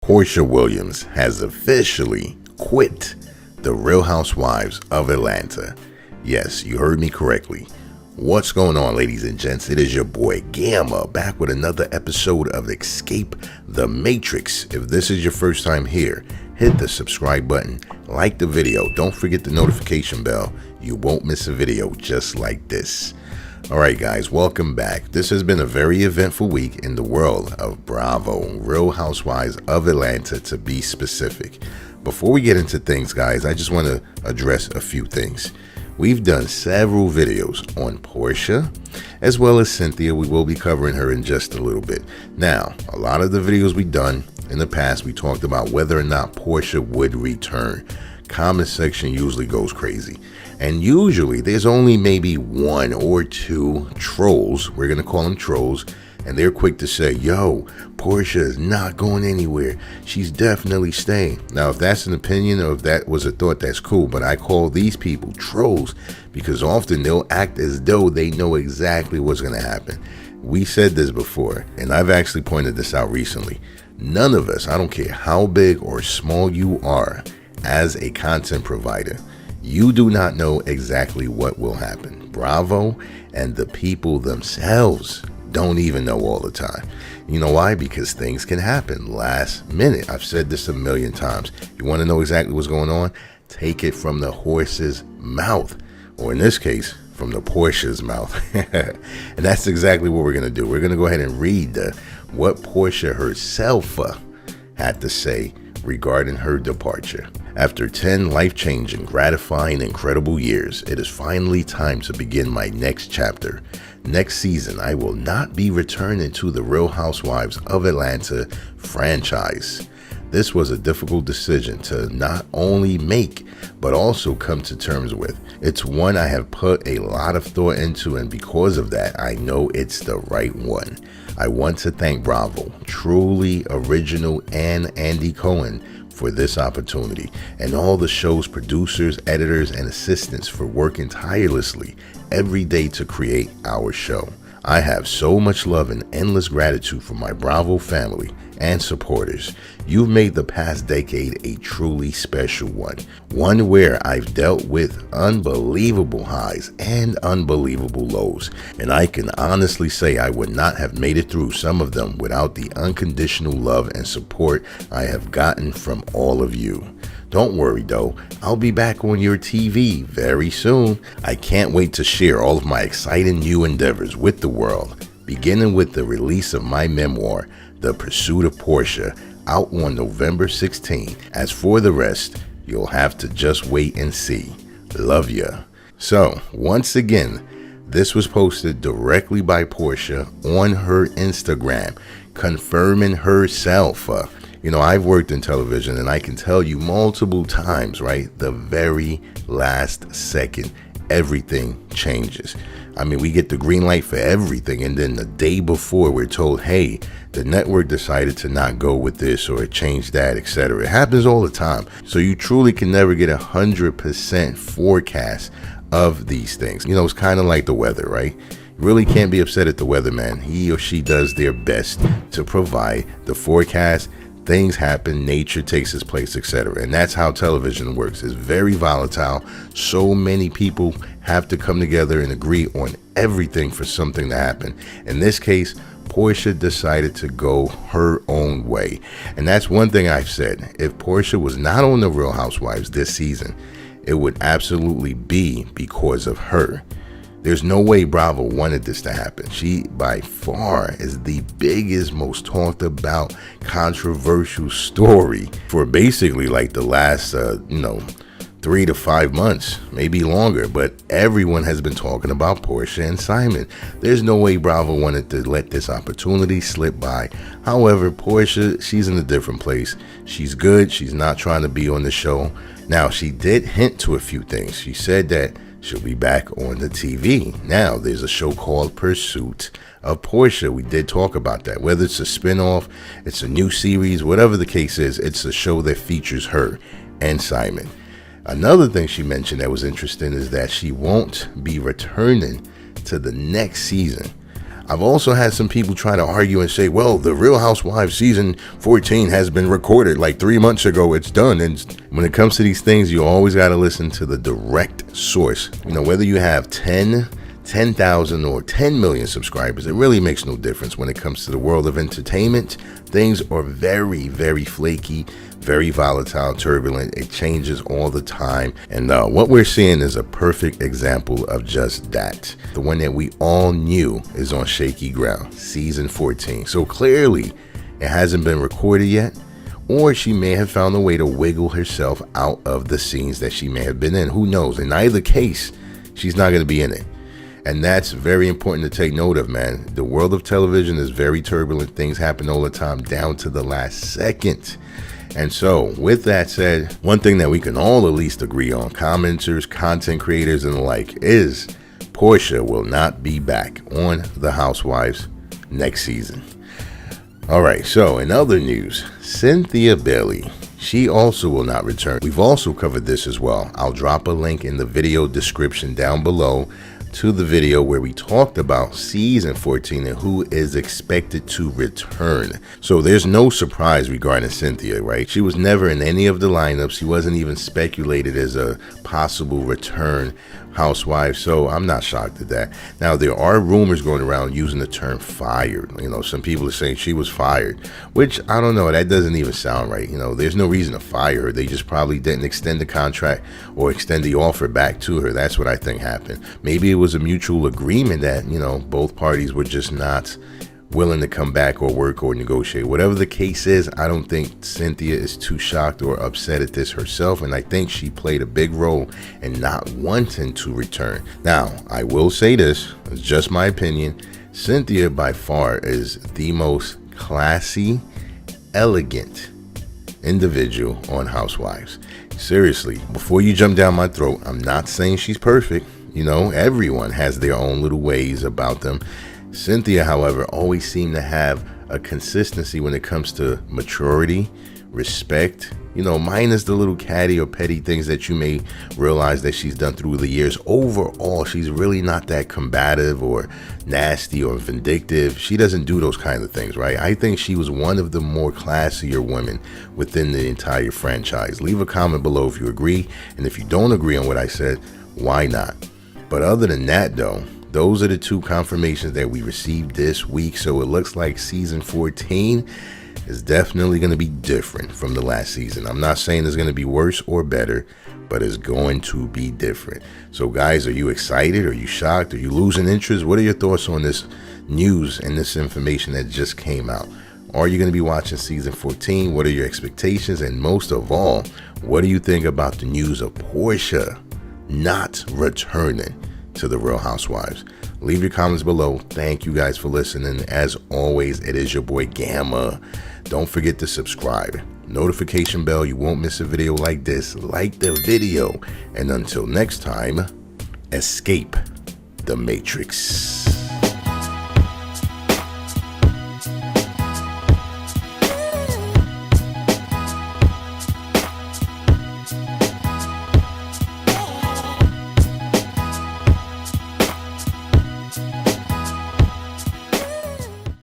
Porsha Williams has officially quit the Real Housewives of Atlanta. Yes, you heard me correctly. What's going on, ladies and gents? It is your boy Gamma back with another episode of Escape the Matrix. If this is your first time here, hit the subscribe button, like the video, don't forget the notification bell. You won't miss a video just like this. Alright guys, welcome back. This has been a very eventful week in the world of Bravo, Real Housewives of Atlanta to be specific. Before we get into things, guys, I just want to address a few things. We've done several videos on Porsha as well as Cynthia. We will be covering her in just a little bit. Now, a lot of the videos we've done in the past, we talked about whether or not Porsha would return. Comment section usually goes crazy. And usually there's only maybe one or two trolls, we're going to call them trolls, and they're quick to say, yo, Porsha is not going anywhere. She's definitely staying. Now, if that's an opinion or if that was a thought, that's cool. But I call these people trolls because often they'll act as though they know exactly what's going to happen. We said this before, and I've actually pointed this out recently. None of us, I don't care how big or small you are as a content provider, you do not know exactly what will happen. Bravo and the people themselves don't even know all the time. You know why? Because things can happen last minute. I've said this a million times. You want to know exactly what's going on? Take it from the horse's mouth, or in this case, from the Porsha's mouth. And that's exactly what we're going to do. We're going to go ahead and read what Porsha herself had to say regarding her departure. After 10 life-changing, gratifying, incredible years, it is finally time to begin my next chapter. Next season, I will not be returning to the Real Housewives of Atlanta franchise. This was a difficult decision to not only make, but also come to terms with. It's one I have put a lot of thought into, and because of that, I know it's the right one. I want to thank Bravo, Truly Original, and Andy Cohen for this opportunity, and all the show's producers, editors, and assistants for working tirelessly every day to create our show. I have so much love and endless gratitude for my Bravo family and supporters. You've made the past decade a truly special one where I've dealt with unbelievable highs and unbelievable lows, and I can honestly say I would not have made it through some of them without the unconditional love and support I have gotten from all of you. Don't worry though, I'll be back on your TV very soon. I can't wait to share all of my exciting new endeavors with the world, beginning with the release of my memoir, The Pursuit of Porsha, out on November 16. As for the rest, you'll have to just wait and see. Love ya. So, once again, this was posted directly by Porsha on her Instagram, confirming herself. You know, I've worked in television, and I can tell you multiple times, right? The very last second, everything changes. I mean, we get the green light for everything, and then the day before we're told, hey, the network decided to not go with this or change that, etc. It happens all the time. So you truly can never get 100% forecast of these things. You know, it's kind of like the weather, right? You really can't be upset at the weatherman. He or she does their best to provide the forecast. Things happen, nature takes its place, etc. And that's how television works. It's very volatile. So many people have to come together and agree on everything for something to happen. In this case, Porsha decided to go her own way. And that's one thing I've said. If Porsha was not on the Real Housewives this season, it would absolutely be because of her. There's no way Bravo wanted this to happen. She, by far, is the biggest, most talked about, controversial story for basically like the last, 3 to 5 months, maybe longer. But everyone has been talking about Porsha and Simon. There's no way Bravo wanted to let this opportunity slip by. However, Porsha, she's in a different place. She's good. She's not trying to be on the show. Now, she did hint to a few things. She said that she'll be back on the TV. Now, there's a show called Pursuit of Porsha. We did talk about that. Whether it's a spinoff, it's a new series, whatever the case is, it's a show that features her and Simon. Another thing she mentioned that was interesting is that she won't be returning to the next season. I've also had some people try to argue and say, well, the Real Housewives season 14 has been recorded like 3 months ago. It's done. And when it comes to these things, you always got to listen to the direct source. You know, whether you have 10,000 or 10 million subscribers, it really makes no difference when it comes to the world of entertainment. Things are very, very flaky, very volatile, turbulent. It changes all the time. And what we're seeing is a perfect example of just that. The one that we all knew is on shaky ground, season 14. So clearly it hasn't been recorded yet, or she may have found a way to wiggle herself out of the scenes that she may have been in. Who knows? In either case, she's not going to be in it. And that's very important to take note of, man. The world of television is very turbulent. Things happen all the time, down to the last second. And so, with that said, one thing that we can all at least agree on, commenters, content creators, and the like, is Porsha will not be back on The Housewives next season. All right, so in other news, Cynthia Bailey, she also will not return. We've also covered this as well. I'll drop a link in the video description down below to the video where we talked about season 14 and who is expected to return. So there's no surprise regarding Cynthia, right? She was never in any of the lineups. She wasn't even speculated as a possible return housewife, so I'm not shocked at that. Now, there are rumors going around using the term fired. You know, some people are saying she was fired, which I don't know, that doesn't even sound right. You know, there's no reason to fire her. They just probably didn't extend the contract or extend the offer back to her. That's what I think happened. Maybe it was a mutual agreement that, you know, both parties were just not willing to come back or work or negotiate. Whatever the case is, I don't think Cynthia is too shocked or upset at this herself, and I think she played a big role in not wanting to return. Now, I will say this, it's just my opinion, Cynthia by far is the most classy, elegant individual on Housewives. Seriously, before you jump down my throat, I'm not saying she's perfect. You know, everyone has their own little ways about them. Cynthia, however, always seemed to have a consistency when it comes to maturity, respect, you know, minus the little catty or petty things that you may realize that she's done through the years. Overall, she's really not that combative or nasty or vindictive. She doesn't do those kind of things, right? I think she was one of the more classier women within the entire franchise. Leave a comment below if you agree, and if you don't agree on what I said, why not? But other than that, though, those are the two confirmations that we received this week. So it looks like season 14 is definitely going to be different from the last season. I'm not saying it's going to be worse or better, but it's going to be different. So guys, are you excited? Are you shocked? Are you losing interest? What are your thoughts on this news and this information that just came out? Are you going to be watching season 14? What are your expectations? And most of all, what do you think about the news of Porsha not returning to the Real Housewives? Leave your comments below. Thank you guys for listening. As always, it is your boy Gamma. Don't forget to subscribe, notification bell, you won't miss a video like this. Like the video, and until next time, escape the Matrix.